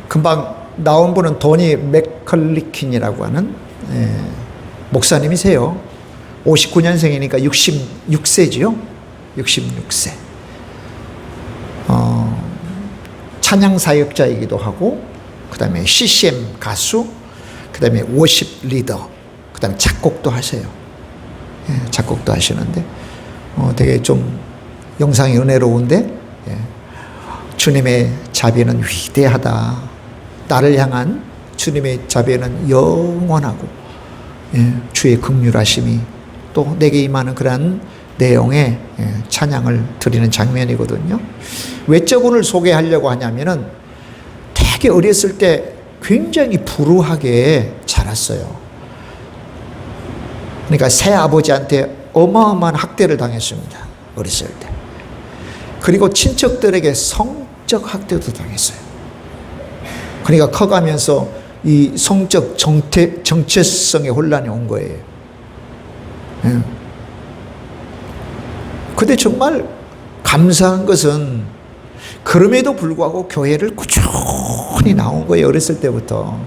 금방 나온 분은 도니 맥컬리킨이라고 하는 목사님이세요. 59년생이니까 66세지요. 66세. 찬양 사역자이기도 하고, 그 다음에 CCM 가수, 그 다음에 워십 리더, 그 다음에 작곡도 하세요. 작곡도 하시는데, 되게 좀 영상이 은혜로운데, 주님의 자비는 위대하다. 나를 향한 주님의 자비는 영원하고, 주의 긍휼하심이 또 내게 임하는 그러한 내용의 찬양을 드리는 장면이거든요. 왜 저분을 소개하려고 하냐면은 되게 어렸을 때 굉장히 불우하게 자랐어요. 그러니까 새아버지한테 어마어마한 학대를 당했습니다. 어렸을 때. 그리고 친척들에게 성적 학대도 당했어요. 그러니까 커가면서 이 성적 정체성의 혼란이 온 거예요. 근데 정말 감사한 것은 그럼에도 불구하고 교회를 꾸준히 나온 거예요. 어렸을 때부터.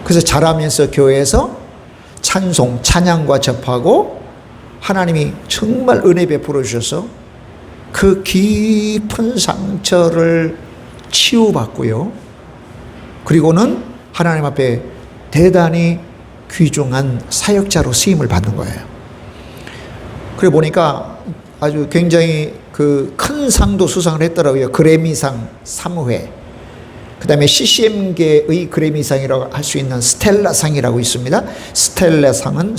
그래서 자라면서 교회에서 찬송, 찬양과 접하고 하나님이 정말 은혜 베풀어 주셔서 그 깊은 상처를 치유받고요. 그리고는 하나님 앞에 대단히 귀중한 사역자로 쓰임을 받는 거예요. 그래 보니까 아주 굉장히 그 큰 상도 수상을 했더라고요. 그래미상 3회. 그 다음에 CCM계의 그래미상이라고 할 수 있는 스텔라상이라고 있습니다. 스텔라상은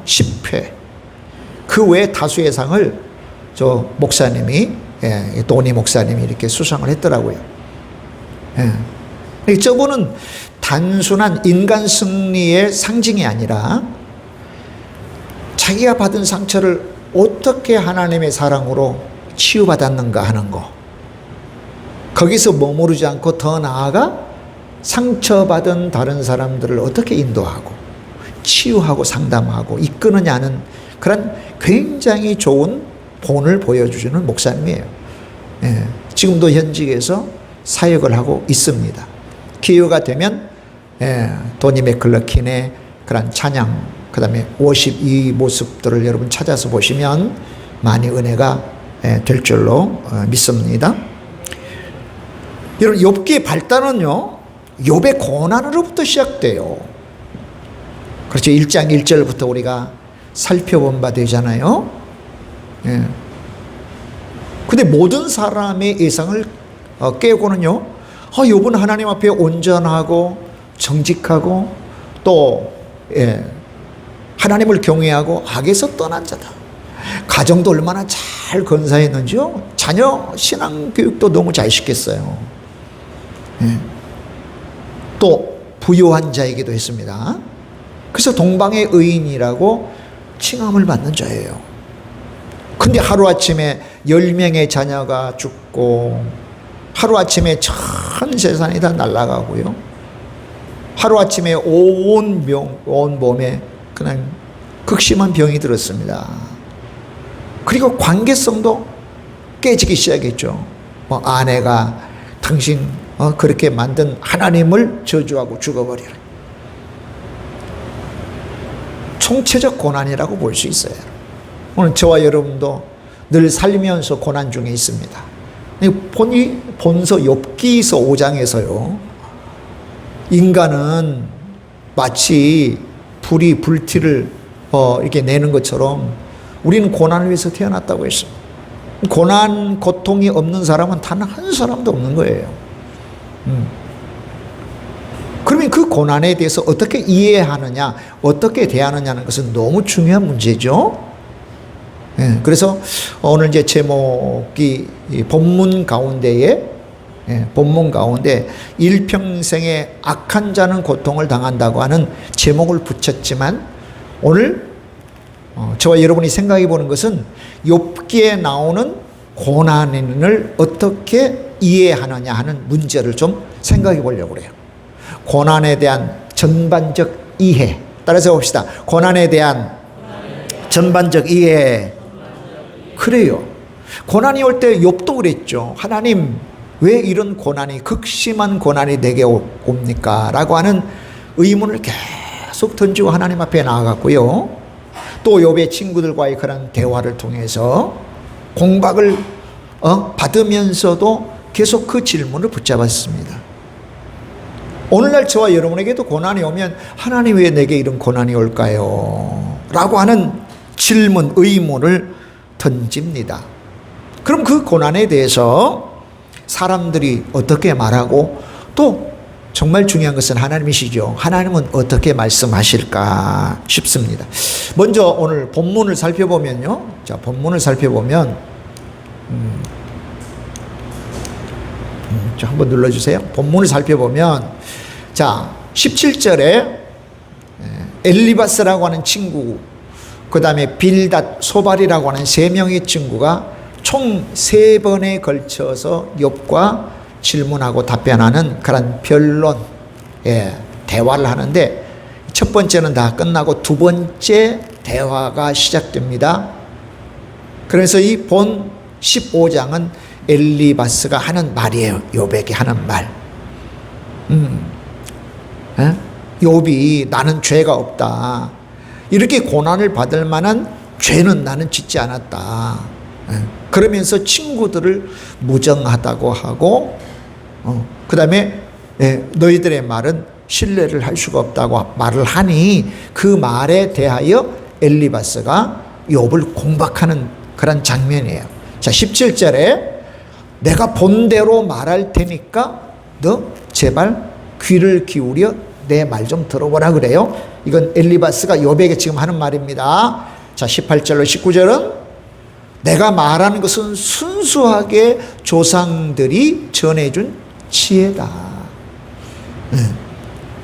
10회. 그 외에 다수의 상을 저 목사님이, 도니 목사님이 이렇게 수상을 했더라고요. 저분은 단순한 인간 승리의 상징이 아니라 자기가 받은 상처를 어떻게 하나님의 사랑으로 치유받았는가 하는 거, 거기서 머무르지 않고 더 나아가 상처받은 다른 사람들을 어떻게 인도하고 치유하고 상담하고 이끄느냐는 그런 굉장히 좋은 본을 보여주시는 목사님이에요. 지금도 현직에서 사역을 하고 있습니다. 기회가 되면 도니 맥클러킨의 그런 찬양, 그 다음에 워십, 이 모습들을 여러분 찾아서 보시면 많이 은혜가 될 줄로 믿습니다. 여러분, 욥기의 발단은요, 욥의 고난으로부터 시작돼요. 그렇죠. 1장 1절부터 우리가 살펴본 바 되잖아요. 근데 모든 사람의 예상을 깨고는요, 욥은 하나님 앞에 온전하고 정직하고 또 하나님을 경외하고 악에서 떠난 자다. 가정도 얼마나 잘 건사했는지요. 자녀 신앙 교육도 너무 잘 시켰어요. 또 부유한 자이기도 했습니다. 그래서 동방의 의인이라고 칭함을 받는 자예요. 근데 하루아침에 10명의 자녀가 죽고 하루아침에 전 재산이 다 날아가고요. 하루아침에 온 몸에 그냥 극심한 병이 들었습니다. 그리고 관계성도 깨지기 시작했죠. 아내가 당신 그렇게 만든 하나님을 저주하고 죽어버리라. 총체적 고난이라고 볼 수 있어요. 오늘 저와 여러분도 늘 살면서 고난 중에 있습니다. 본서 욥기서 5장에서요, 인간은 마치 불이 불티를 이렇게 내는 것처럼 우리는 고난을 위해서 태어났다고 했습니다. 고난, 고통이 없는 사람은 단 한 사람도 없는 거예요. 그러면 그 고난에 대해서 어떻게 이해하느냐, 어떻게 대하느냐는 것은 너무 중요한 문제죠. 그래서 오늘 이제 제목이 본문 가운데 일평생에 악한 자는 고통을 당한다고 하는 제목을 붙였지만, 오늘 저와 여러분이 생각해 보는 것은 욥기에 나오는 고난을 어떻게 이해하느냐 하는 문제를 좀 생각해 보려고 그래요. 고난에 대한 전반적 이해. 따라서 봅시다. 고난에 대한 전반적 이해. 그래요. 고난이 올 때 욥도 그랬죠. 하나님, 왜 이런 고난이, 극심한 고난이 내게 옵니까? 라고 하는 의문을 계속 던지고 하나님 앞에 나아갔고요. 또 욥의 친구들과의 그런 대화를 통해서 공박을 받으면서도 계속 그 질문을 붙잡았습니다. 오늘날 저와 여러분에게도 고난이 오면 하나님 왜 내게 이런 고난이 올까요? 라고 하는 질문, 의문을 던집니다. 그럼 그 고난에 대해서 사람들이 어떻게 말하고, 또 정말 중요한 것은 하나님이시죠. 하나님은 어떻게 말씀하실까 싶습니다. 먼저 오늘 본문을 살펴보면요. 자, 본문을 살펴보면 자, 한번 눌러주세요. 본문을 살펴보면, 자, 17절에 엘리바스라고 하는 친구, 그 다음에 빌닷, 소발이라고 하는 세 명의 친구가 총 3번에 걸쳐서 욥과 질문하고 답변하는 그런 변론, 대화를 하는데, 첫 번째는 다 끝나고 두 번째 대화가 시작됩니다. 그래서 이 본 15장은 엘리바스가 하는 말이에요. 욥에게 하는 말. 욥이 나는 죄가 없다, 이렇게 고난을 받을 만한 죄는 나는 짓지 않았다, 그러면서 친구들을 무정하다고 하고, 그 다음에 너희들의 말은 신뢰를 할 수가 없다고 말을 하니, 그 말에 대하여 엘리바스가 욥을 공박하는 그런 장면이에요. 자, 17절에 내가 본대로 말할 테니까 너 제발 귀를 기울여 내 말 좀 들어보라 그래요. 이건 엘리바스가 욥에게 지금 하는 말입니다. 자, 18절로 19절은 내가 말하는 것은 순수하게 조상들이 전해준 지혜다.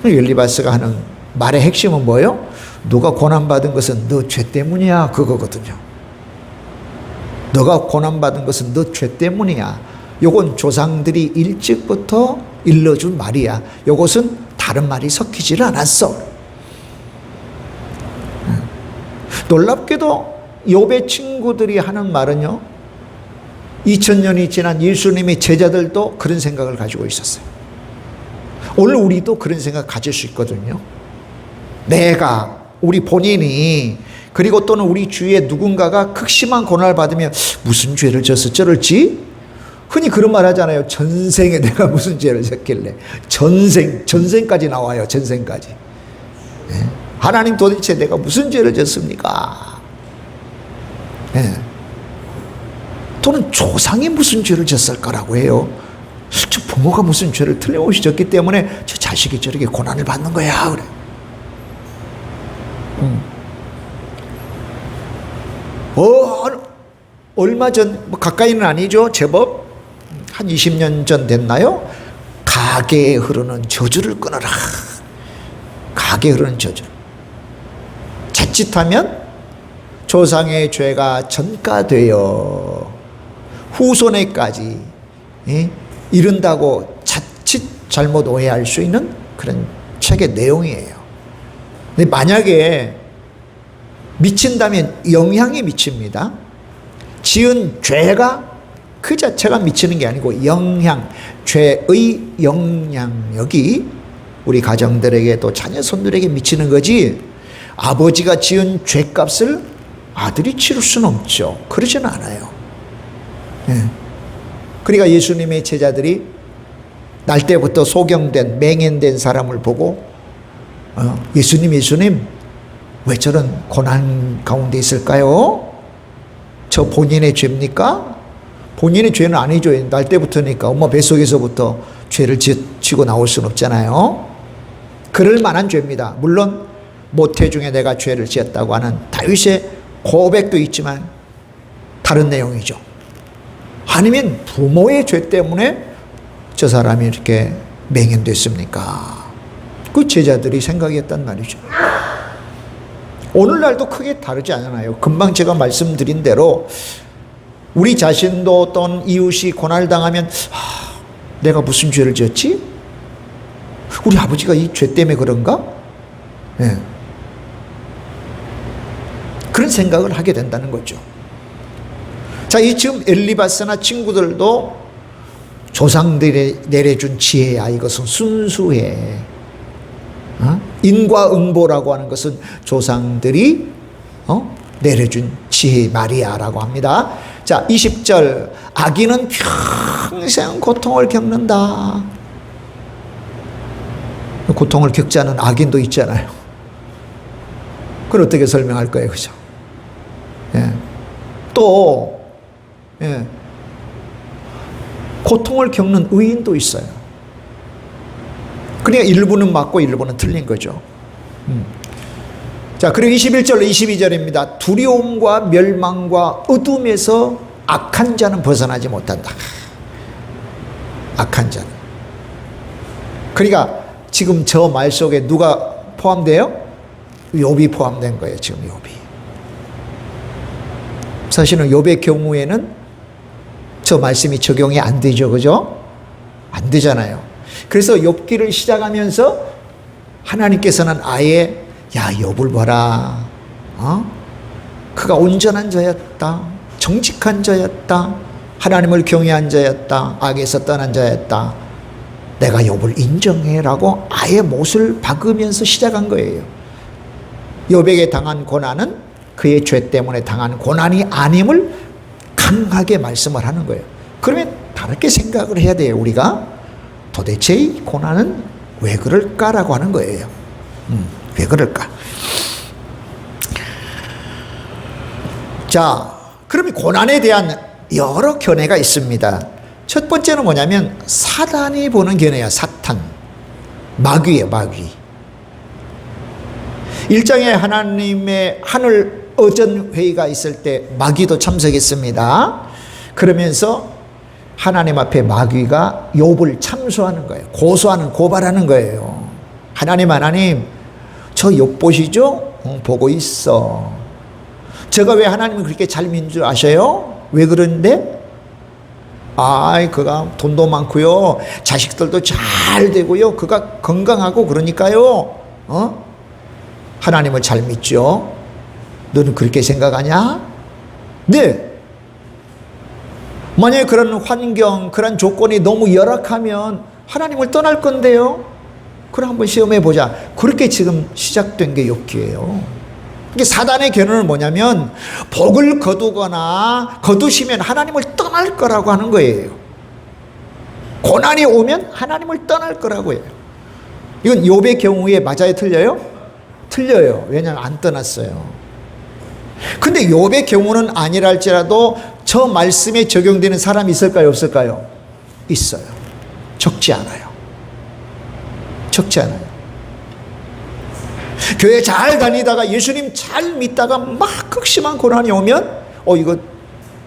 엘리바스가 하는 말의 핵심은 뭐예요? 너가 고난받은 것은 너 죄 때문이야, 그거거든요. 너가 고난받은 것은 너 죄 때문이야. 요건 조상들이 일찍부터 일러준 말이야. 요것은 다른 말이 섞이질 않았어. 놀랍게도 욥의 친구들이 하는 말은요, 2000년이 지난 예수님의 제자들도 그런 생각을 가지고 있었어요. 오늘 우리도 그런 생각 가질 수 있거든요. 내가, 우리 본인이, 그리고 또는 우리 주위에 누군가가 극심한 고난을 받으면 무슨 죄를 져서 저럴지, 흔히 그런 말 하잖아요. 전생에 내가 무슨 죄를 졌길래. 전생까지 나와요. 전생까지. 하나님 도대체 내가 무슨 죄를 졌습니까? 또는 조상이 무슨 죄를 졌을까라고 해요. 저 부모가 무슨 죄를 틀림없이 졌기 때문에 저 자식이 저렇게 고난을 받는 거야, 그래. 얼마 전, 뭐 가까이는 아니죠, 제법 한 20년 전 됐나요? 가게에 흐르는 저주를 끊어라. 가게에 흐르는 저주. 자칫하면 조상의 죄가 전가되어 후손에까지 이른다고 자칫 잘못 오해할 수 있는 그런 책의 내용이에요. 근데 만약에 미친다면 영향이 미칩니다. 지은 죄가 그 자체가 미치는 게 아니고 영향, 죄의 영향력이 우리 가정들에게 또 자녀 손들에게 미치는 거지, 아버지가 지은 죄값을 아들이 치를 수는 없죠. 그러지는 않아요. 그러니까 예수님의 제자들이 날 때부터 소경된, 맹인된 사람을 보고 예수님 왜 저런 고난 가운데 있을까요? 저 본인의 죄입니까? 본인의 죄는 아니죠. 날 때부터니까 엄마 뱃속에서부터 죄를 지고 나올 수는 없잖아요. 그럴 만한 죄입니다. 물론 모태 중에 내가 죄를 지었다고 하는 다윗의 고백도 있지만 다른 내용이죠. 아니면 부모의 죄 때문에 저 사람이 이렇게 맹인됐습니까? 그 제자들이 생각했단 말이죠. 오늘날도 크게 다르지 않아요. 금방 제가 말씀드린 대로 우리 자신도 또는 이웃이 고난을 당하면 내가 무슨 죄를 지었지? 우리 아버지가 이 죄 때문에 그런가? 그런 생각을 하게 된다는 거죠. 자, 이 지금 엘리바스나 친구들도 조상들이 내려준 지혜야. 이것은 순수해. 인과응보라고 하는 것은 조상들이 내려준 지혜 말이야라고 합니다. 자, 20절. 악인은 평생 고통을 겪는다. 고통을 겪지 않은 악인도 있잖아요. 그걸 어떻게 설명할 거예요, 그죠? 예. 또, 예. 고통을 겪는 의인도 있어요. 그러니까 일부는 맞고 일부는 틀린 거죠. 자, 그리고 21절로 22절입니다. 두려움과 멸망과 어둠에서 악한 자는 벗어나지 못한다. 악한 자는. 그러니까 지금 저 말 속에 누가 포함돼요? 욥이 포함된 거예요, 지금 욥이. 사실은 욥의 경우에는 저 말씀이 적용이 안 되죠, 그죠? 안 되잖아요. 그래서 욥기를 시작하면서 하나님께서는 아예 야, 욥을 봐라. 그가 온전한 자였다. 정직한 자였다. 하나님을 경외한 자였다. 악에서 떠난 자였다. 내가 욥을 인정해라고 아예 못을 박으면서 시작한 거예요. 욥에게 당한 고난은 그의 죄 때문에 당한 고난이 아님을 강하게 말씀을 하는 거예요. 그러면 다르게 생각을 해야 돼요. 우리가 도대체 이 고난은 왜 그럴까라고 하는 거예요. 왜 그럴까? 자, 그러면 고난에 대한 여러 견해가 있습니다. 첫 번째는 뭐냐면 사단이 보는 견해야. 사탄. 마귀예요, 마귀. 1장에 하나님의 하늘 어전회의가 있을 때 마귀도 참석했습니다. 그러면서 하나님 앞에 마귀가 욥을 참소하는 거예요. 고소하는, 고발하는 거예요. 하나님, 저 욥 보시죠? 보고 있어. 제가 왜 하나님을 그렇게 잘 믿는 줄 아셔요? 왜 그런데? 그가 돈도 많고요. 자식들도 잘 되고요. 그가 건강하고 그러니까요. 하나님을 잘 믿죠. 너는 그렇게 생각하냐? 네. 만약에 그런 환경, 그런 조건이 너무 열악하면 하나님을 떠날 건데요. 그럼 한번 시험해 보자. 그렇게 지금 시작된 게 욥기예요. 이게 사단의 견해는 뭐냐면 복을 거두거나 거두시면 하나님을 떠날 거라고 하는 거예요. 고난이 오면 하나님을 떠날 거라고 해요. 이건 욥의 경우에 맞아요, 틀려요? 틀려요. 왜냐하면 안 떠났어요. 근데 욥의 경우는 아니라 할지라도 저 말씀에 적용되는 사람이 있을까요, 없을까요? 있어요. 적지 않아요. 적지 않아요. 교회 잘 다니다가 예수님 잘 믿다가 막 극심한 고난이 오면 이거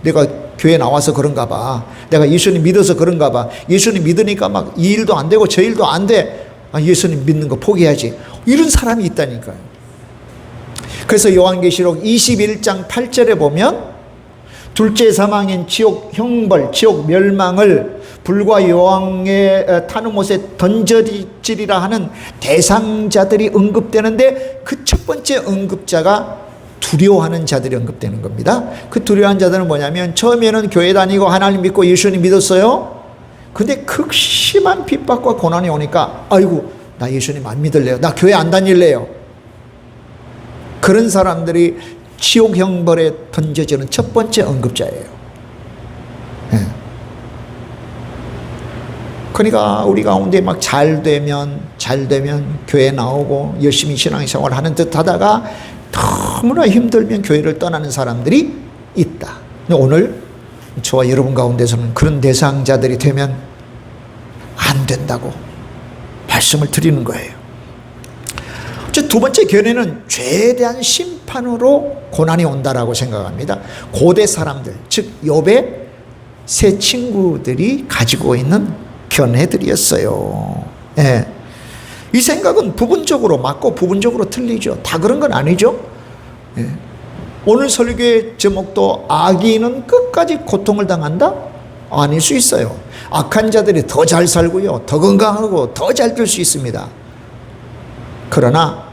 내가 교회 나와서 그런가 봐. 내가 예수님 믿어서 그런가 봐. 예수님 믿으니까 막 이 일도 안 되고 저 일도 안 돼. 예수님 믿는 거 포기해야지. 이런 사람이 있다니까요. 그래서 요한계시록 21장 8절에 보면 둘째 사망인 지옥 형벌, 지옥 멸망을 불과 여왕의 타는 못에 던져지리라 하는 대상자들이 언급되는데 그 첫 번째 언급자가 두려워하는 자들이 언급되는 겁니다. 그 두려워하는 자들은 뭐냐면 처음에는 교회 다니고 하나님 믿고 예수님 믿었어요. 근데 극심한 핍박과 고난이 오니까 아이고 나 예수님 안 믿을래요. 나 교회 안 다닐래요. 그런 사람들이 지옥 형벌에 던져지는 첫 번째 언급자예요. 네. 그러니까 우리 가운데 막 잘 되면 교회 나오고 열심히 신앙생활 하는 듯 하다가 너무나 힘들면 교회를 떠나는 사람들이 있다. 오늘 저와 여러분 가운데서는 그런 대상자들이 되면 안 된다고 말씀을 드리는 거예요. 두 번째 견해는 죄에 대한 심판으로 고난이 온다라고 생각합니다. 고대 사람들, 즉 욥의 세 친구들이 가지고 있는 견해들이었어요. 예. 이 생각은 부분적으로 맞고 부분적으로 틀리죠. 다 그런 건 아니죠. 예. 오늘 설교의 제목도 악인은 끝까지 고통을 당한다? 아닐 수 있어요. 악한 자들이 더 잘 살고요, 더 건강하고 더 잘 될 수 있습니다. 그러나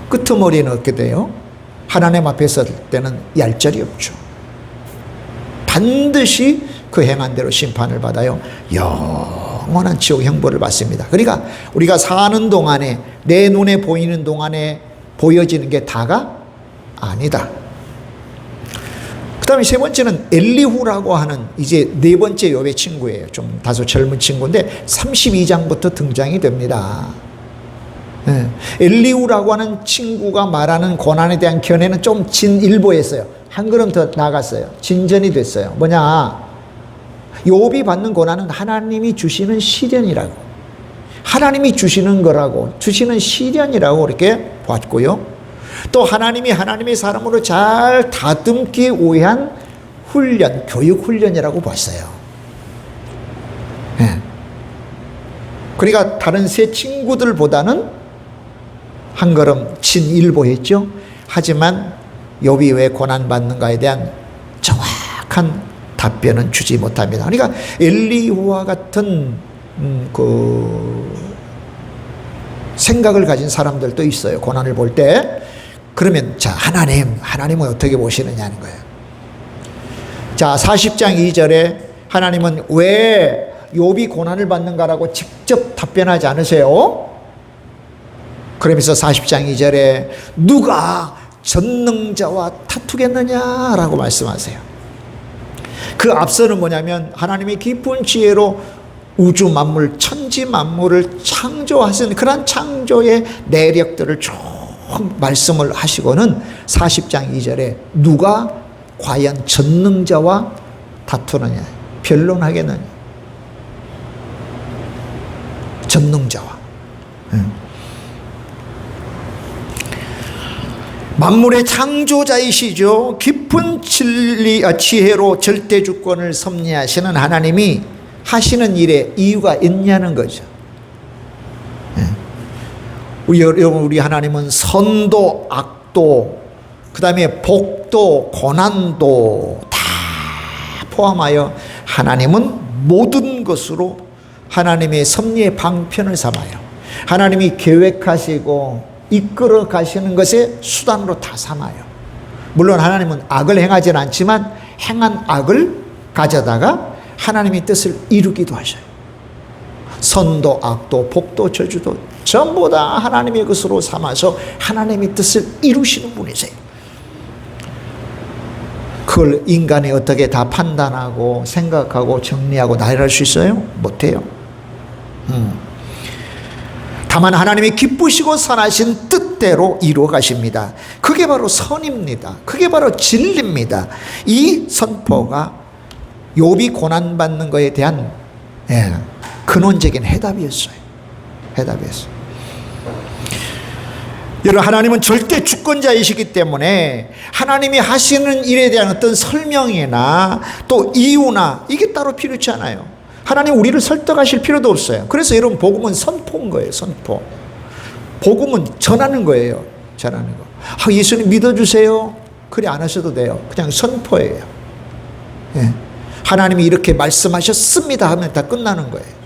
끄트머리는 어떻게 돼요? 하나님 앞에 설 때는 얄짤이 없죠. 반드시 그 행한 대로 심판을 받아요. 영원한 지옥 형벌을 받습니다. 그러니까 우리가 사는 동안에, 내 눈에 보이는 동안에 보여지는 게 다가 아니다. 그 다음에 세 번째는 엘리후라고 하는 이제 네 번째 욥의 친구예요. 좀 다소 젊은 친구인데 32장부터 등장이 됩니다. 엘리후라고 하는 친구가 말하는 고난에 대한 견해는 좀 진일보했어요. 한 걸음 더 나갔어요. 진전이 됐어요. 뭐냐, 욥이 받는 고난은 하나님이 주시는 시련이라고, 하나님이 주시는 거라고, 주시는 시련이라고 이렇게 봤고요. 또 하나님이 하나님의 사람으로 잘 다듬기 위한 훈련, 교육 훈련이라고 봤어요. 그러니까 다른 세 친구들보다는 한 걸음 진일보했죠. 하지만 욥이 왜 고난받는가에 대한 정확한 답변은 주지 못합니다. 그러니까 엘리후와 같은 생각을 가진 사람들도 있어요. 고난을 볼 때. 그러면 자, 하나님은 어떻게 보시느냐는 거예요. 자, 40장 2절에 하나님은 왜 욥이 고난을 받는가라고 직접 답변하지 않으세요? 그러면서 40장 2절에 누가 전능자와 다투겠느냐라고 말씀하세요. 그 앞서는 뭐냐면 하나님의 깊은 지혜로 우주 만물, 천지 만물을 창조하신 그런 창조의 내력들을 쭉 말씀을 하시고는 40장 2절에 누가 과연 전능자와 다투느냐, 변론하겠느냐. 전능자와. 만물의 창조자이시죠. 깊은 지혜로 절대 주권을 섭리하시는 하나님이 하시는 일에 이유가 있냐는 거죠. 우리 하나님은 선도, 악도, 그 다음에 복도, 고난도 다 포함하여 하나님은 모든 것으로 하나님의 섭리의 방편을 삼아요. 하나님이 계획하시고 이끌어 가시는 것의 수단으로 다 삼아요. 물론 하나님은 악을 행하지는 않지만 행한 악을 가져다가 하나님의 뜻을 이루기도 하셔요. 선도, 악도, 복도, 저주도 전부 다 하나님의 것으로 삼아서 하나님의 뜻을 이루시는 분이세요. 그걸 인간이 어떻게 다 판단하고 생각하고 정리하고 나열할 수 있어요? 못해요. 다만 하나님이 기쁘시고 선하신 뜻대로 이루어 가십니다. 그게 바로 선입니다. 그게 바로 진리입니다. 이 선포가 욥이 고난받는 것에 대한 근원적인 해답이었어요. 해답이었어요. 여러분, 하나님은 절대 주권자이시기 때문에 하나님이 하시는 일에 대한 어떤 설명이나 또 이유나 이게 따로 필요치 않아요. 하나님 우리를 설득하실 필요도 없어요. 그래서 여러분, 복음은 선포인 거예요. 선포. 복음은 전하는 거예요. 전하는 거. 예수님 믿어주세요. 그래 안 하셔도 돼요. 그냥 선포예요. 하나님이 이렇게 말씀하셨습니다 하면 다 끝나는 거예요.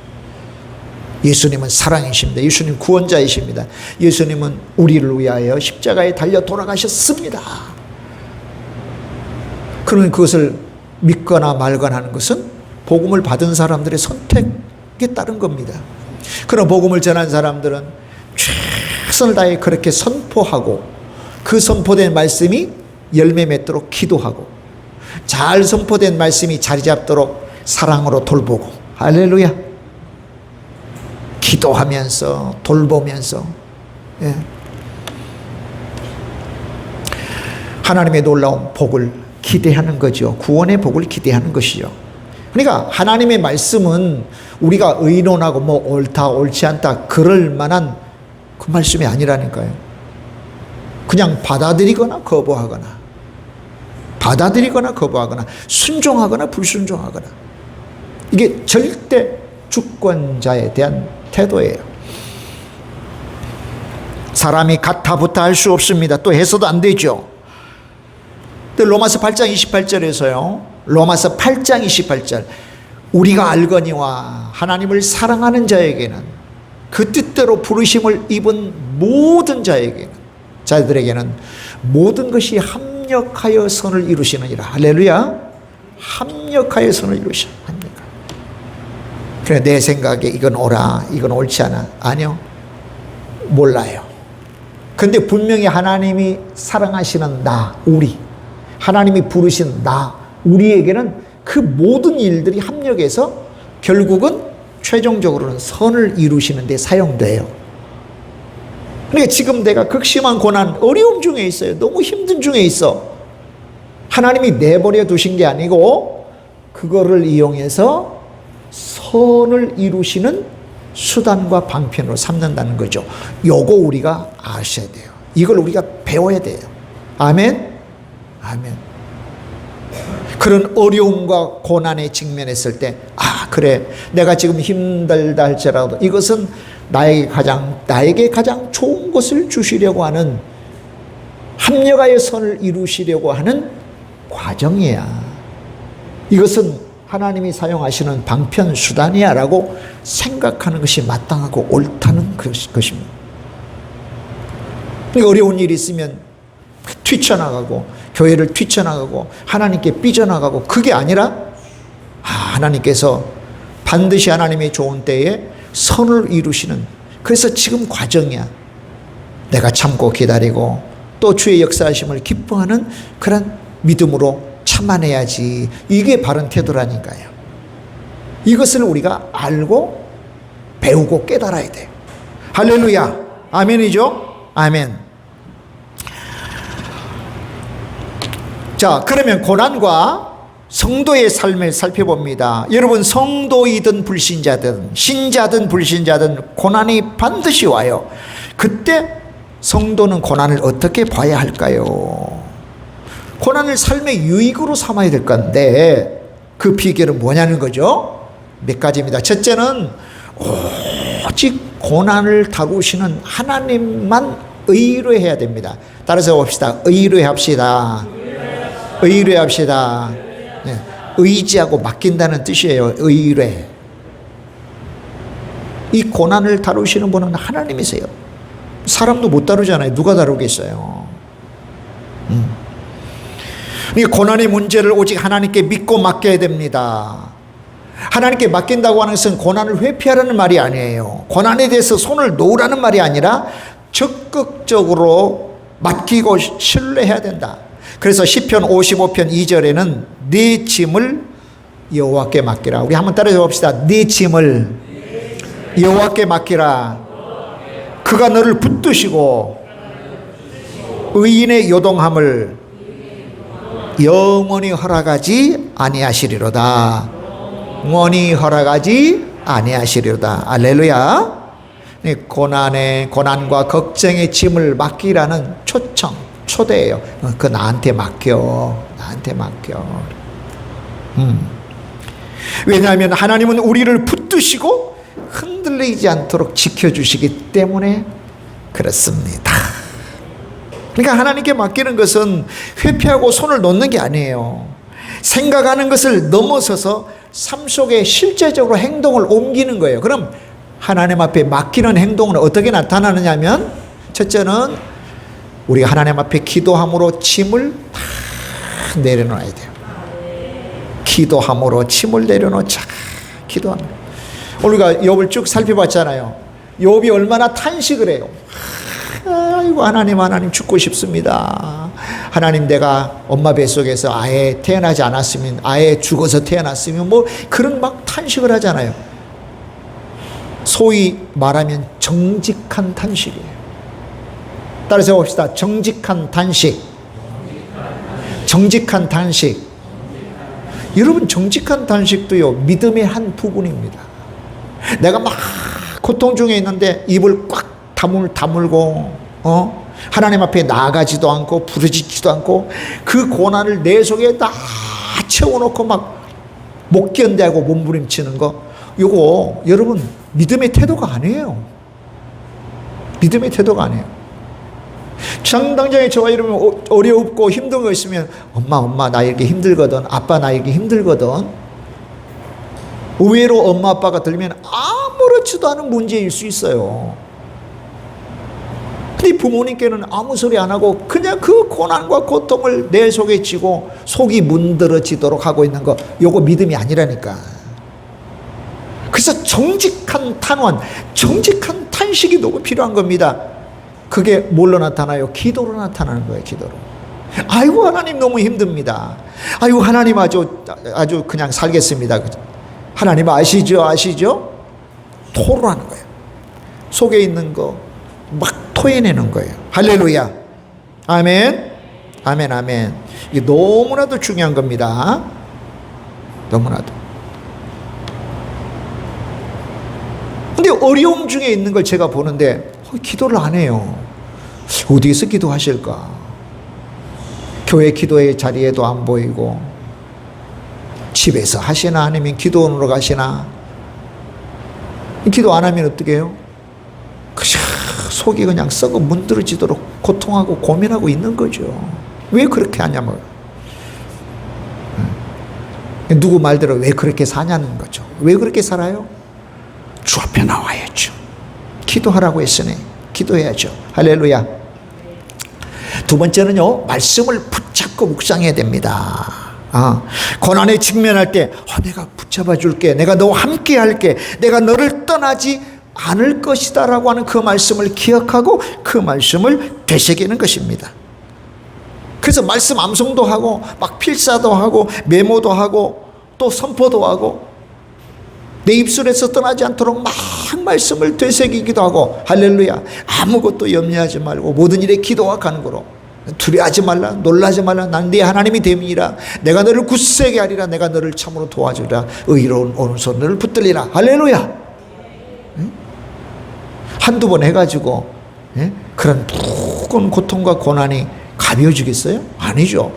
예수님은 사랑이십니다. 예수님 구원자이십니다. 예수님은 우리를 위하여 십자가에 달려 돌아가셨습니다. 그러면 그것을 믿거나 말거나 하는 것은 복음을 받은 사람들의 선택에 따른 겁니다. 그럼 복음을 전한 사람들은 최선을 다해 그렇게 선포하고 그 선포된 말씀이 열매 맺도록 기도하고 잘 선포된 말씀이 자리 잡도록 사랑으로 돌보고, 할렐루야, 기도하면서 돌보면서 하나님의 놀라운 복을 기대하는 거죠. 구원의 복을 기대하는 것이죠. 그러니까 하나님의 말씀은 우리가 의논하고 뭐 옳다 옳지 않다 그럴 만한 그 말씀이 아니라니까요. 그냥 받아들이거나 거부하거나 순종하거나 불순종하거나, 이게 절대 주권자에 대한 태도예요. 사람이 가타부타 할 수 없습니다. 또 해서도 안 되죠. 로마서 8장 28절에서요. 로마서 8장 28절. 우리가 알거니와 하나님을 사랑하는 자에게는, 그 뜻대로 부르심을 입은 모든 자들에게는 모든 것이 합력하여 선을 이루시느니라. 할렐루야. 합력하여 선을 이루시라. 그래, 내 생각에 이건 옳아, 이건 옳지 않아. 아니요, 몰라요. 근데 분명히 하나님이 사랑하시는 나, 우리, 하나님이 부르신 나, 우리에게는 그 모든 일들이 합력해서 결국은 최종적으로는 선을 이루시는 데 사용돼요. 그러니까 지금 내가 극심한 고난, 어려움 중에 있어요. 너무 힘든 중에 있어. 하나님이 내버려 두신 게 아니고 그거를 이용해서 선을 이루시는 수단과 방편으로 삼는다는 거죠. 요거 우리가 아셔야 돼요. 이걸 우리가 배워야 돼요. 아멘? 아멘. 그런 어려움과 고난에 직면했을 때, 아, 그래, 내가 지금 힘들다 할지라도 이것은 나에게 가장 좋은 것을 주시려고 하는, 합력하여 선을 이루시려고 하는 과정이야. 이것은 하나님이 사용하시는 방편 수단이야 라고 생각하는 것이 마땅하고 옳다는 것입니다. 어려운 일이 있으면 뛰쳐나가고 교회를 뛰쳐나가고 하나님께 삐져나가고, 그게 아니라 하나님께서 반드시 하나님의 좋은 때에 선을 이루시는, 그래서 지금 과정이야. 내가 참고 기다리고 또 주의 역사하심을 기뻐하는 그런 믿음으로 참아내야지. 이게 바른 태도라니까요. 이것을 우리가 알고 배우고 깨달아야 돼요. 할렐루야. 아멘이죠? 아멘. 자, 그러면 고난과 성도의 삶을 살펴봅니다. 여러분, 성도이든 불신자든 신자든 불신자든 고난이 반드시 와요. 그때 성도는 고난을 어떻게 봐야 할까요? 고난을 삶의 유익으로 삼아야 될 건데 그 비결은 뭐냐는 거죠? 몇 가지입니다. 첫째는 오직 고난을 다루시는 하나님만 의뢰해야 됩니다. 따라서 봅시다. 의뢰합시다. 의뢰합시다. 네. 의지하고 맡긴다는 뜻이에요. 의뢰. 이 고난을 다루시는 분은 하나님이세요. 사람도 못 다루잖아요. 누가 다루겠어요? 이 고난의 문제를 오직 하나님께 믿고 맡겨야 됩니다. 하나님께 맡긴다고 하는 것은 고난을 회피하라는 말이 아니에요. 고난에 대해서 손을 놓으라는 말이 아니라 적극적으로 맡기고 신뢰해야 된다. 그래서 시편 55편 2절에는 네 짐을 여호와께 맡기라. 우리 한번 따라해 봅시다. 네 짐을 여호와께 맡기라. 그가 너를 붙드시고 의인의 요동함을 영원히 허락하지 아니하시리로다. 영원히 허락하지 아니하시리로다. 할렐루야. 고난과 걱정의 짐을 맡기라는 초청, 초대예요. 그 나한테 맡겨. 나한테 맡겨. 왜냐하면 하나님은 우리를 붙드시고 흔들리지 않도록 지켜주시기 때문에 그렇습니다. 그러니까 하나님께 맡기는 것은 회피하고 손을 놓는 게 아니에요. 생각하는 것을 넘어서서 삶 속에 실제적으로 행동을 옮기는 거예요. 그럼 하나님 앞에 맡기는 행동은 어떻게 나타나느냐 하면, 첫째는 우리가 하나님 앞에 기도함으로 짐을 다 내려놓아야 돼요. 기도함으로 짐을 내려놓자. 기도함으로. 우리가 욥을 쭉 살펴봤잖아요. 욥이 얼마나 탄식을 해요. 아이고 하나님 죽고 싶습니다. 하나님, 내가 엄마 뱃속에서 아예 태어나지 않았으면, 아예 죽어서 태어났으면, 뭐 그런 막 탄식을 하잖아요. 소위 말하면 정직한 탄식이에요. 따라서 봅시다. 정직한 탄식. 정직한 탄식. 여러분, 정직한 탄식도요, 믿음의 한 부분입니다. 내가 막 고통 중에 있는데 입을 꽉 다물고 하나님 앞에 나아가지도 않고 부르짖지도 않고 그 고난을 내 속에 다 채워놓고 막 못 견뎌하고 몸부림치는 거, 요거 여러분 믿음의 태도가 아니에요. 믿음의 태도가 아니에요. 당장에 저와 여러분 어렵고 힘든 거 있으면 엄마 나 이렇게 힘들거든, 아빠 나 이렇게 힘들거든. 의외로 엄마 아빠가 들면 아무렇지도 않은 문제일 수 있어요. 근데 부모님께는 아무 소리 안 하고 그냥 그 고난과 고통을 내 속에 쥐고 속이 문드러지도록 하고 있는 거, 요거 믿음이 아니라니까. 그래서 정직한 탄원, 정직한 탄식이 너무 필요한 겁니다. 그게 뭘로 나타나요? 기도로 나타나는 거예요. 기도로. 아이고 하나님 너무 힘듭니다. 아이고 하나님 아주 그냥 살겠습니다. 하나님 아시죠? 토로하는 거예요. 속에 있는 거 막 토해내는 거예요. 할렐루야. 아멘. 아멘, 아멘. 이게 너무나도 중요한 겁니다. 너무나도. 근데 어려움 중에 있는 걸 제가 보는데 기도를 안 해요. 어디에서 기도하실까? 교회 기도의 자리에도 안 보이고, 집에서 하시나 아니면 기도원으로 가시나? 기도 안 하면 어떻게 해요? 속이 그냥 썩어 문드러지도록 고통하고 고민하고 있는 거죠. 왜 그렇게 하냐면, 누구 말대로 왜 그렇게 사냐는 거죠. 왜 그렇게 살아요? 주 앞에 나와야죠. 기도하라고 했으니 기도해야죠. 할렐루야. 두 번째는요, 말씀을 붙잡고 묵상해야 됩니다. 고난에 직면할 때 내가 붙잡아 줄게, 내가 너와 함께 할게, 내가 너를 떠나지 않을 것이다 라고 하는 그 말씀을 기억하고 그 말씀을 되새기는 것입니다. 그래서 말씀 암송도 하고 막 필사도 하고 메모도 하고 또 선포도 하고 내 입술에서 떠나지 않도록 막 말씀을 되새기기도 하고, 할렐루야. 아무것도 염려하지 말고 모든 일에 기도와 간구로, 두려워하지 말라, 놀라지 말라. 난 네 하나님이 됨이라. 내가 너를 굳세게 하리라. 내가 너를 참으로 도와주리라. 의로운 오른손 너를 붙들리라. 할렐루야. 한두 번 해가지고 그런 무거운 고통과 고난이 가벼워지겠어요? 아니죠.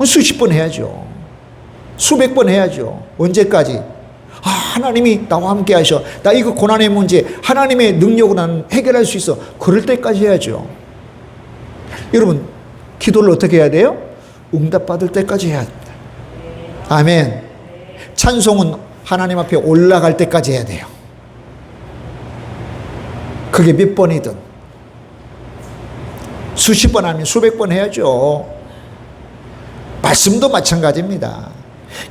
수십 번 해야죠. 수백 번 해야죠. 언제까지? 하나님이 나와 함께 하셔. 나 이거 고난의 문제 하나님의 능력으로 나는 해결할 수 있어. 그럴 때까지 해야죠. 여러분, 기도를 어떻게 해야 돼요? 응답받을 때까지 해야 됩니다. 아멘. 찬송은 하나님 앞에 올라갈 때까지 해야 돼요. 그게 몇 번이든 수십 번 하면 수백 번 해야죠. 말씀도 마찬가지입니다.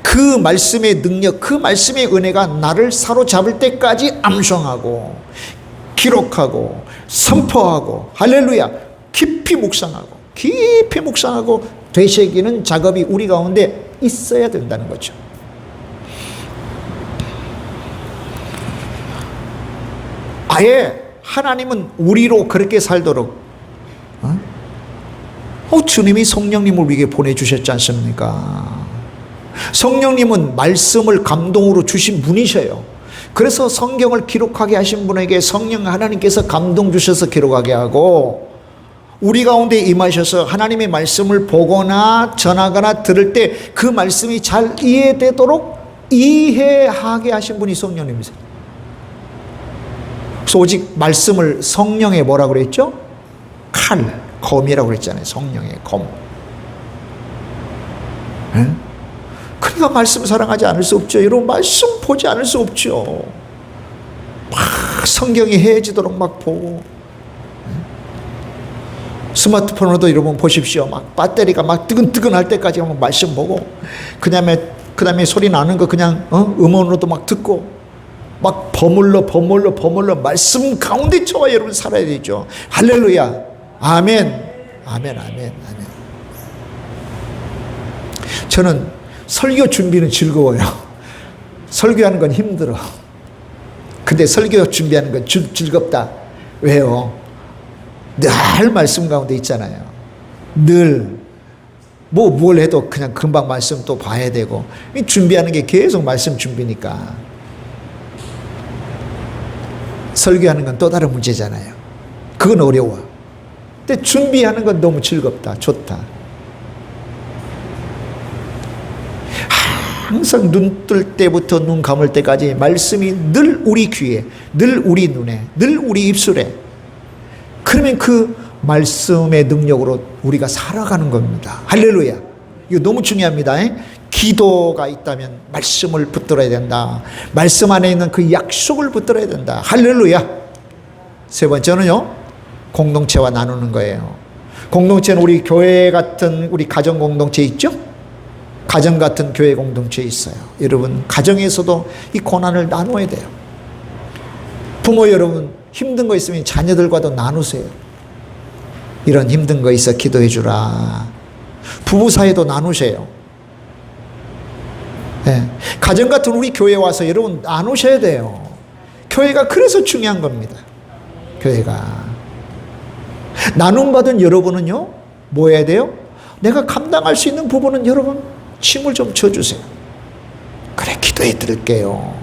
그 말씀의 능력, 그 말씀의 은혜가 나를 사로잡을 때까지 암송하고 기록하고 선포하고, 할렐루야, 깊이 묵상하고 되새기는 작업이 우리 가운데 있어야 된다는 거죠. 아예 하나님은 우리로 그렇게 살도록 주님이 성령님을 우리에게 보내주셨지 않습니까? 성령님은 말씀을 감동으로 주신 분이셔요. 그래서 성경을 기록하게 하신 분에게 성령 하나님께서 감동 주셔서 기록하게 하고, 우리 가운데 임하셔서 하나님의 말씀을 보거나 전하거나 들을 때 그 말씀이 잘 이해되도록 이해하게 하신 분이 성령님이세요. 그래서 오직 말씀을 성령의 뭐라고 그랬죠? 검이라고 그랬잖아요. 성령의 검. 그러니까 말씀 사랑하지 않을 수 없죠. 여러분, 말씀 보지 않을 수 없죠. 막 성경이 헤어지도록 막 보고, 스마트폰으로도 여러분 보십시오. 막 배터리가 막 뜨근뜨근할 때까지 막 말씀 보고, 그 다음에 소리 나는 거 그냥 음원으로도 막 듣고, 막 버물러 말씀 가운데 저와 여러분 살아야 되죠. 할렐루야. 아멘. 아멘. 저는 설교 준비는 즐거워요. 설교하는 건 힘들어. 근데 설교 준비하는 건 즐겁다. 왜요? 늘 말씀 가운데 있잖아요. 늘 뭘 해도 그냥 금방 말씀 또 봐야 되고, 준비하는 게 계속 말씀 준비니까. 설교하는 건 또 다른 문제잖아요. 그건 어려워. 근데 준비하는 건 너무 즐겁다, 좋다. 항상 눈 뜰 때부터 눈 감을 때까지 말씀이 늘 우리 귀에, 늘 우리 눈에, 늘 우리 입술에. 그러면 그 말씀의 능력으로 우리가 살아가는 겁니다. 할렐루야. 이거 너무 중요합니다. 기도가 있다면 말씀을 붙들어야 된다. 말씀 안에 있는 그 약속을 붙들어야 된다. 할렐루야. 세 번째는요, 공동체와 나누는 거예요. 공동체는 우리 교회 같은 우리 가정 공동체 있죠? 가정 같은 교회 공동체 있어요. 여러분, 가정에서도 이 고난을 나눠야 돼요. 부모 여러분 힘든 거 있으면 자녀들과도 나누세요. 이런 힘든 거 있어 기도해 주라. 부부 사이도 나누세요. 네. 가정 같은 우리 교회 와서 여러분 나누셔야 돼요. 교회가 그래서 중요한 겁니다. 교회가. 나눔 받은 여러분은요, 뭐 해야 돼요? 내가 감당할 수 있는 부분은 여러분 침을 좀 쳐주세요. 그래, 기도해 드릴게요.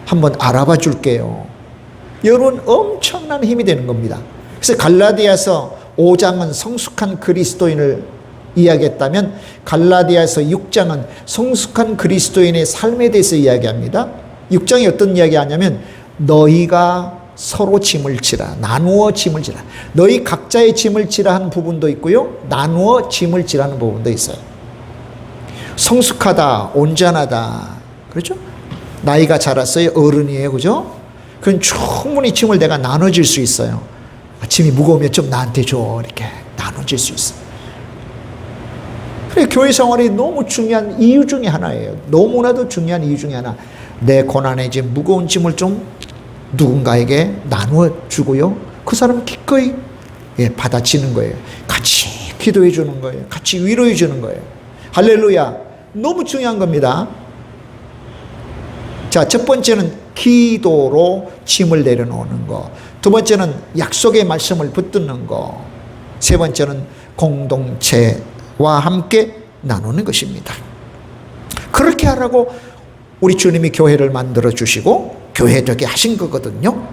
한번 알아봐 줄게요. 여러분 엄청난 힘이 되는 겁니다. 그래서 갈라디아서 5장은 성숙한 그리스도인을 이야기했다면 갈라디아서 6장은 성숙한 그리스도인의 삶에 대해서 이야기합니다. 6장이 어떤 이야기 하냐면 너희가 서로 짐을 지라, 나누어 짐을 지라. 너희 각자의 짐을 지라 하는 부분도 있고요, 나누어 짐을 지라는 부분도 있어요. 성숙하다, 온전하다, 그렇죠? 나이가 자랐어요, 어른이에요, 그죠? 그건 충분히 짐을 내가 나눠줄 수 있어요. 짐이 무거우면 좀 나한테 줘, 이렇게 나눠줄 수 있어요. 그래, 교회 생활이 너무 중요한 이유 중에 하나예요. 너무나도 중요한 이유 중에 하나. 내 고난의 짐, 무거운 짐을 좀 누군가에게 나누어 주고요, 그 사람은 기꺼이 받아치는 거예요. 같이 기도해 주는 거예요. 같이 위로해 주는 거예요. 할렐루야. 너무 중요한 겁니다. 자, 첫 번째는 기도로 짐을 내려놓는 거. 두 번째는 약속의 말씀을 붙드는 거. 세 번째는 공동체와 함께 나누는 것입니다. 그렇게 하라고 우리 주님이 교회를 만들어 주시고 교회 되게 하신 거거든요.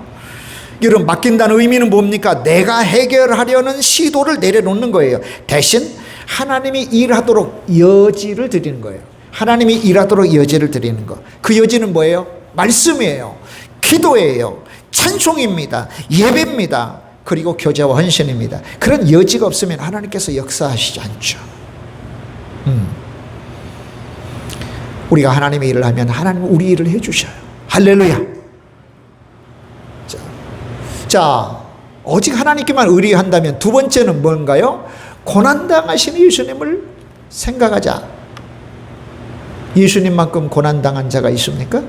여러분, 맡긴다는 의미는 뭡니까? 내가 해결하려는 시도를 내려놓는 거예요. 대신 하나님이 일하도록 여지를 드리는 거예요. 하나님이 일하도록 여지를 드리는 거. 그 여지는 뭐예요? 말씀이에요. 기도예요. 찬송입니다. 예배입니다. 그리고 교제와 헌신입니다. 그런 여지가 없으면 하나님께서 역사하시지 않죠. 우리가 하나님의 일을 하면 하나님은 우리 일을 해주셔요. 할렐루야. 자, 오직 하나님께만 의뢰한다면 두 번째는 뭔가요? 고난당하신 예수님을 생각하자. 예수님만큼 고난당한 자가 있습니까?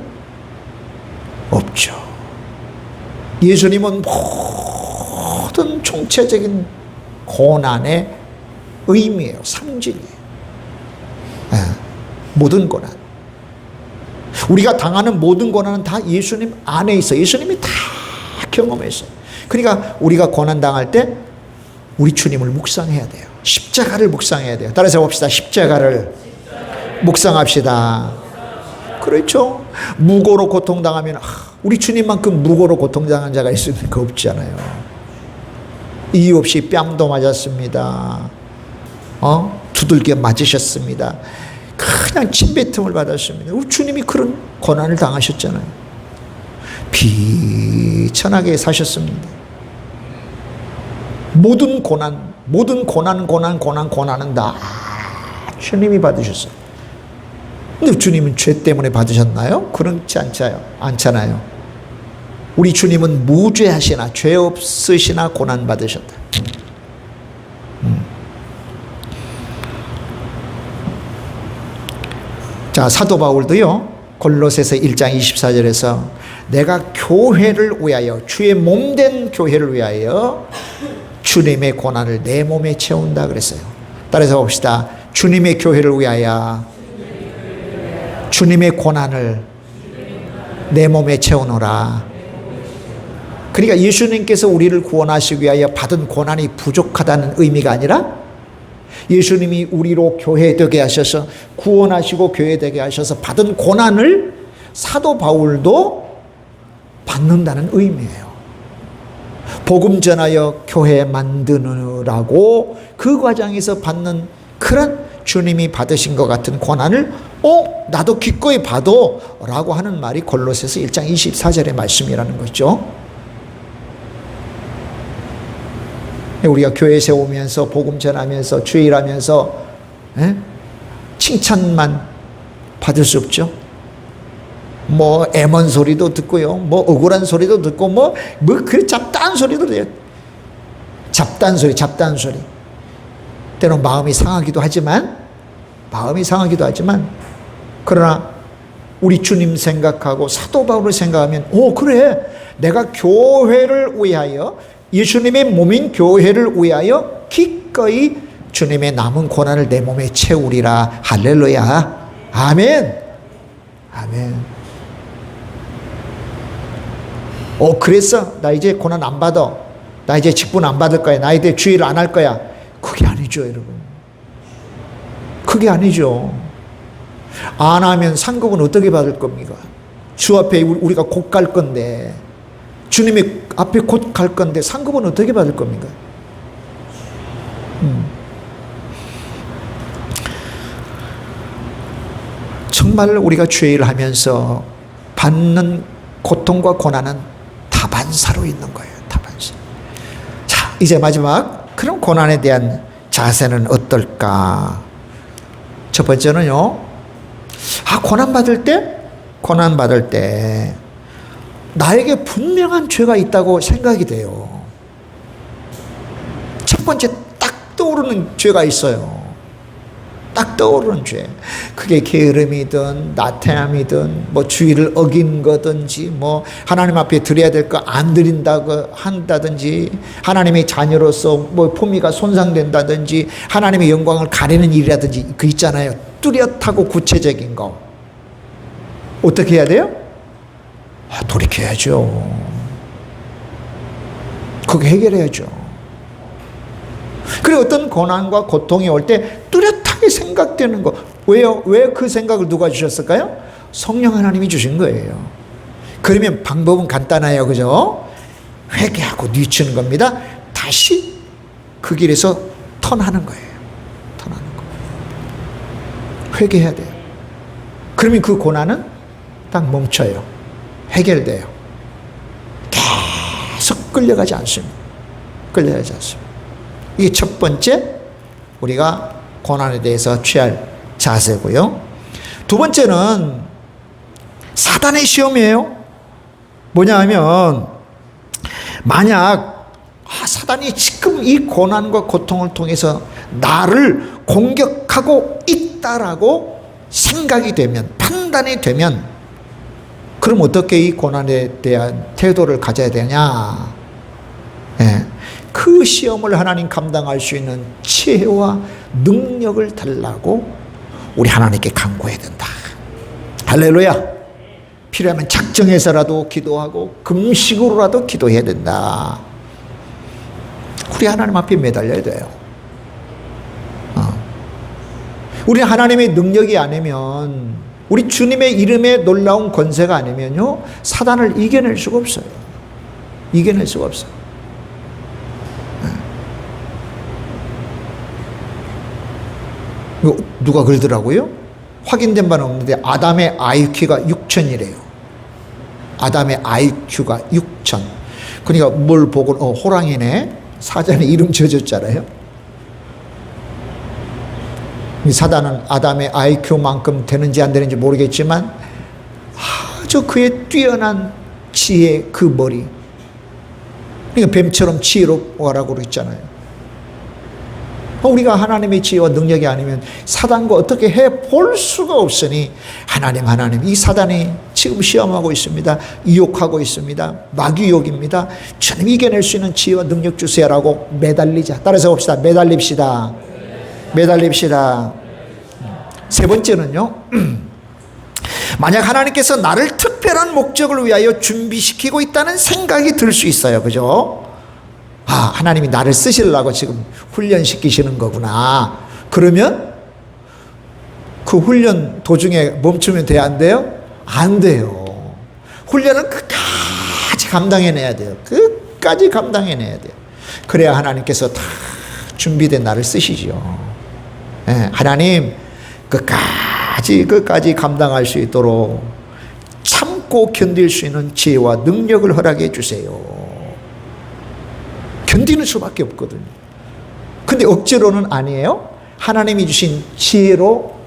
없죠. 예수님은 모든 총체적인 고난의 의미예요. 상징이에요. 모든 고난. 우리가 당하는 모든 고난은 다 예수님 안에 있어. 예수님이 다 경험했어요. 그러니까 우리가 고난 당할 때 우리 주님을 묵상해야 돼요. 십자가를 묵상해야 돼요. 따라서 봅시다. 십자가를 묵상합시다. 그렇죠. 무고로 고통당하면 우리 주님만큼 무고로 고통당한 자가 있습니까? 없잖아요. 이유 없이 뺨도 맞았습니다. 두들겨 맞으셨습니다. 그냥 침뱉음을 받았습니다. 우리 주님이 그런 고난을 당하셨잖아요. 비천하게 사셨습니다. 모든 고난은 다 주님이 받으셨어요. 근데 주님은 죄 때문에 받으셨나요? 그렇지 않잖아요. 우리 주님은 무죄하시나 죄 없으시나 고난 받으셨다. 자, 사도 바울도요, 골로새서 1장 24절에서 내가 교회를 위하여, 주의 몸된 교회를 위하여 주님의 고난을 내 몸에 채운다 그랬어요. 따라서 봅시다. 주님의 교회를 위하여 주님의 고난을 내 몸에 채우노라. 그러니까 예수님께서 우리를 구원하시기 위하여 받은 고난이 부족하다는 의미가 아니라 예수님이 우리로 교회되게 하셔서 구원하시고 교회되게 하셔서 받은 고난을 사도 바울도 받는다는 의미예요. 복음 전하여 교회 만드느라고 그 과정에서 받는 그런 주님이 받으신 것 같은 고난을 나도 기꺼이 받아 라고 하는 말이 골로새서 1장 24절의 말씀이라는 거죠. 우리가 교회 세우면서 복음 전하면서 주일하면서 칭찬만 받을 수 없죠. 뭐 애먼 소리도 듣고요, 뭐 억울한 소리도 듣고 그 잡다한 소리도 돼요. 잡다한 소리. 때론 마음이 상하기도 하지만 그러나 우리 주님 생각하고 사도 바울을 생각하면 그래, 내가 교회를 위하여, 예수님의 몸인 교회를 위하여 기꺼이 주님의 남은 고난을 내 몸에 채우리라. 할렐루야. 아멘. 아멘. 그래서 나 이제 고난 안 받아, 나 이제 직분 안 받을 거야, 나 이제 주의를 안 할 거야. 그게 아니죠, 여러분. 그게 아니죠. 안 하면 상급은 어떻게 받을 겁니까? 주 앞에 우리가 곧 갈 건데, 주님의 앞에 곧 갈 건데 상급은 어떻게 받을 겁니까? 정말 우리가 죄를 하면서 받는 고통과 고난은 다반사로 있는 거예요. 다반사. 자, 이제 마지막, 그런 고난에 대한 자세는 어떨까? 첫 번째는요, 고난 받을 때 나에게 분명한 죄가 있다고 생각이 돼요. 첫 번째 딱 떠오르는 죄가 있어요. 딱 떠오르는 죄. 그게 게으름이든 나태함이든 뭐 주의를 어긴 거든지, 뭐 하나님 앞에 드려야 될 거 안 드린다고 한다든지, 하나님의 자녀로서 뭐 품위가 손상된다든지, 하나님의 영광을 가리는 일이라든지, 그 있잖아요. 뚜렷하고 구체적인 거. 어떻게 해야 돼요? 돌이켜야죠. 그거 해결해야죠. 그리고 어떤 고난과 고통이 올 때 뚜렷하게 생각되는 거. 왜요? 왜 그 생각을 누가 주셨을까요? 성령 하나님이 주신 거예요. 그러면 방법은 간단해요. 그죠? 회개하고 뉘치는 겁니다. 다시 그 길에서 턴하는 거예요. 턴하는 거. 회개해야 돼요. 그러면 그 고난은 딱 멈춰요. 해결돼요. 계속 끌려가지 않습니다. 끌려가지 않습니다. 이게 첫 번째 우리가 고난에 대해서 취할 자세고요. 두 번째는 사단의 시험이에요. 뭐냐 하면, 만약 사단이 지금 이 고난과 고통을 통해서 나를 공격하고 있다라고 생각이 되면, 판단이 되면, 그럼 어떻게 이 고난에 대한 태도를 가져야 되냐? 네. 그 시험을 하나님 감당할 수 있는 지혜와 능력을 달라고 우리 하나님께 간구해야 된다. 할렐루야. 필요하면 작정해서라도 기도하고 금식으로라도 기도해야 된다. 우리 하나님 앞에 매달려야 돼요. 우리 하나님의 능력이 아니면, 우리 주님의 이름에 놀라운 권세가 아니면요, 사단을 이겨낼 수가 없어요. 이겨낼 수가 없어요. 누가 그러더라고요? 확인된 바는 없는데 아담의 IQ가 6,000이래요. 아담의 IQ가 6,000. 그러니까 뭘 보고 호랑이네. 사전에 이름 지어줬잖아요. 사단은 아담의 IQ만큼 되는지 안 되는지 모르겠지만 아주 그의 뛰어난 지혜, 그 머리. 그러니까 뱀처럼 지혜롭라고 그랬잖아요. 우리가 하나님의 지혜와 능력이 아니면 사단과 어떻게 해볼 수가 없으니, 하나님 이 사단이 지금 시험하고 있습니다. 유혹하고 있습니다. 마귀욕입니다. 주님 이겨낼 수 있는 지혜와 능력 주세요라고 매달리자. 따라서 봅시다. 매달립시다. 매달립시다. 세 번째는요, 만약 하나님께서 나를 특별한 목적을 위하여 준비시키고 있다는 생각이 들 수 있어요. 그죠? 하나님이 나를 쓰시려고 지금 훈련시키시는 거구나. 그러면 그 훈련 도중에 멈추면 돼요? 안 돼요? 안 돼요. 훈련은 끝까지 감당해내야 돼요. 끝까지 감당해내야 돼요. 그래야 하나님께서 다 준비된 나를 쓰시죠. 네, 하나님 끝까지 감당할 수 있도록 참고 견딜 수 있는 지혜와 능력을 허락해 주세요. 견디는 수밖에 없거든요. 근데 억지로는 아니에요. 하나님이 주신 지혜로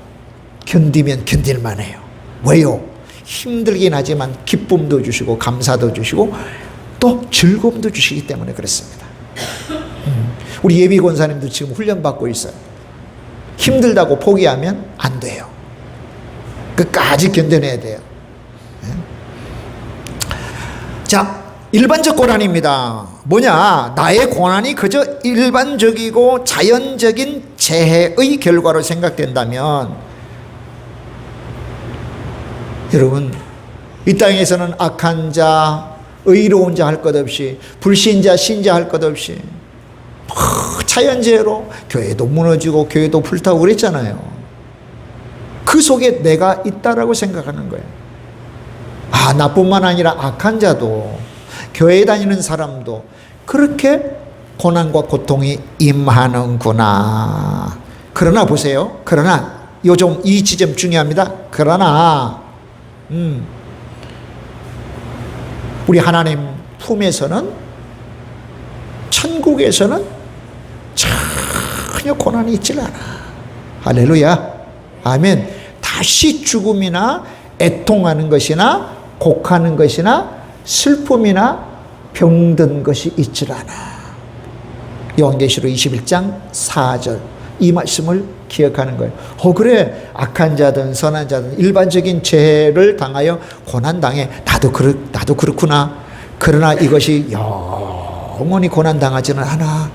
견디면 견딜만 해요. 왜요? 힘들긴 하지만 기쁨도 주시고 감사도 주시고 또 즐거움도 주시기 때문에 그렇습니다. 우리 예비 권사님도 지금 훈련받고 있어요. 힘들다고 포기하면 안 돼요. 끝까지 견뎌내야 돼요. 자, 일반적 고난입니다. 뭐냐? 나의 고난이 그저 일반적이고 자연적인 재해의 결과로 생각된다면, 여러분, 이 땅에서는 악한 자, 의로운 자 할 것 없이, 불신자, 신자 할 것 없이 자연재해로 교회도 무너지고 교회도 불타고 그랬잖아요. 그 속에 내가 있다라고 생각하는 거예요. 아, 나뿐만 아니라 악한 자도, 교회 다니는 사람도 그렇게 고난과 고통이 임하는구나. 그러나 보세요. 그러나 이 지점 중요합니다. 그러나 우리 하나님 품에서는, 천국에서는 전혀 고난이 있질 않아. 할렐루야. 아멘. 다시 죽음이나 애통하는 것이나 곡하는 것이나 슬픔이나 병든 것이 있질 않아. 요한계시록 21장 4절, 이 말씀을 기억하는 거예요. 그래, 악한 자든 선한 자든 일반적인 죄를 당하여 고난당해. 나도 그렇구나. 그러나 이것이 영원히 고난당하지는 않아.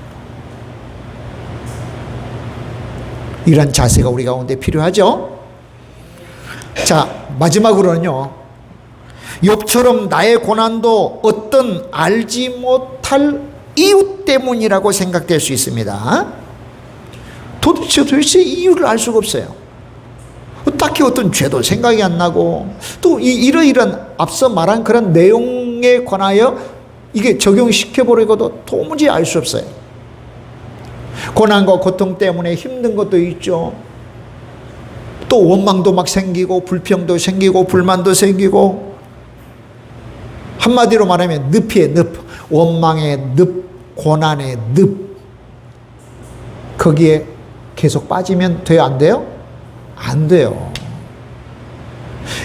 이런 자세가 우리 가운데 필요하죠. 자, 마지막으로는요, 욥처럼 나의 고난도 어떤 알지 못할 이유 때문이라고 생각될 수 있습니다. 도대체 이유를 알 수가 없어요. 딱히 어떤 죄도 생각이 안 나고, 또 이러이런 앞서 말한 그런 내용에 관하여 이게 적용시켜보려고도 도무지 알 수 없어요. 고난과 고통 때문에 힘든 것도 있죠. 또 원망도 막 생기고, 불평도 생기고, 불만도 생기고, 한마디로 말하면 늪이에요. 늪. 원망의 늪, 고난의 늪. 거기에 계속 빠지면 돼요? 안 돼요? 안 돼요.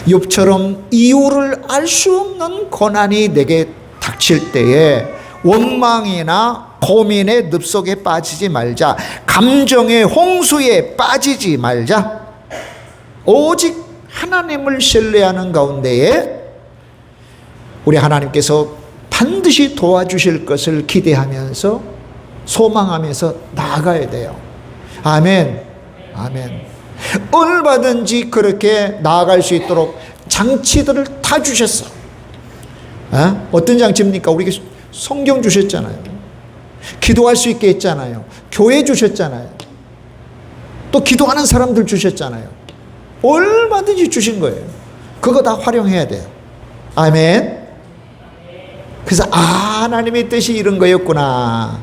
욥처럼 이유를 알 수 없는 고난이 내게 닥칠 때에 원망이나 고민의 늪 속에 빠지지 말자. 감정의 홍수에 빠지지 말자. 오직 하나님을 신뢰하는 가운데에 우리 하나님께서 반드시 도와주실 것을 기대하면서, 소망하면서 나아가야 돼요. 아멘. 아멘. 얼마든지 그렇게 나아갈 수 있도록 장치들을 다 주셨어. 어떤 장치입니까? 우리에게 성경 주셨잖아요. 기도할 수 있게 했잖아요. 교회 주셨잖아요. 또 기도하는 사람들 주셨잖아요. 얼마든지 주신 거예요. 그거 다 활용해야 돼요. 아멘. 그래서 하나님의 뜻이 이런 거였구나.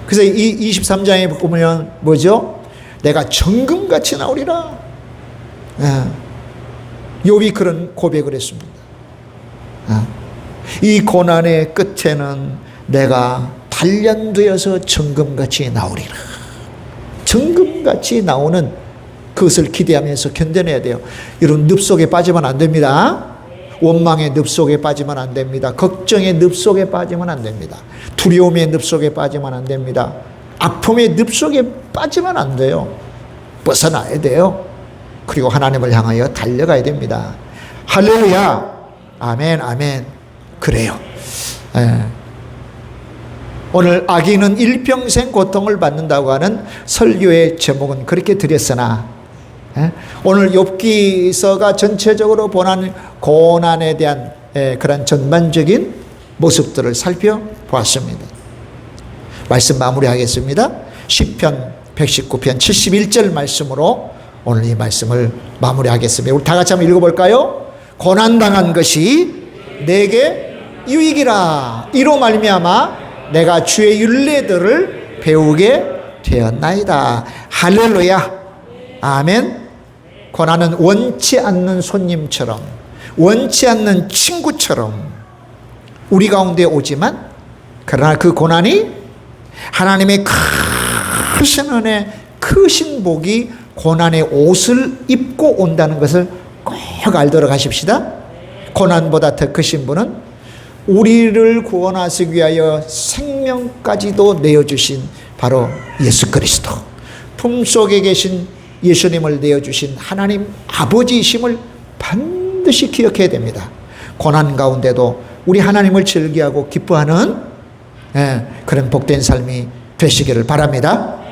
그래서 이 23장에 보면 뭐죠? 내가 정금같이 나오리라. 욥이 그런 고백을 했습니다. 이 고난의 끝에는 내가 단련되어서 정금같이 나오리라. 정금같이 나오는 그것을 기대하면서 견뎌내야 돼요. 이런 늪 속에 빠지면 안 됩니다. 원망의 늪 속에 빠지면 안 됩니다. 걱정의 늪 속에 빠지면 안 됩니다. 두려움의 늪 속에 빠지면 안 됩니다. 아픔의 늪 속에 빠지면 안 돼요. 벗어나야 돼요. 그리고 하나님을 향하여 달려가야 됩니다. 할렐루야. 아멘, 아멘. 그래요. 오늘 악인은 일평생 고통을 받는다고 하는 설교의 제목은 그렇게 드렸으나, 오늘 욥기서가 전체적으로 보는 고난에 대한 그런 전반적인 모습들을 살펴보았습니다. 말씀 마무리하겠습니다. 시편 119편 71절 말씀으로 오늘 이 말씀을 마무리하겠습니다. 우리 다 같이 한번 읽어볼까요? 고난당한 것이 내게 유익이라. 이로 말미암아 내가 주의 율례들을 배우게 되었나이다. 할렐루야. 아멘. 고난은 원치 않는 손님처럼, 원치 않는 친구처럼 우리 가운데 오지만, 그러나 그 고난이 하나님의 크신 은혜, 크신 복이 고난의 옷을 입고 온다는 것을 꼭 알도록 하십시다. 고난보다 더 크신 분은 우리를 구원하시기 위하여 생명까지도 내어주신 바로 예수 그리스도, 품속에 계신 예수님을 내어주신 하나님 아버지이심을 반드시 기억해야 됩니다. 고난 가운데도 우리 하나님을 즐기하고 기뻐하는 그런 복된 삶이 되시기를 바랍니다.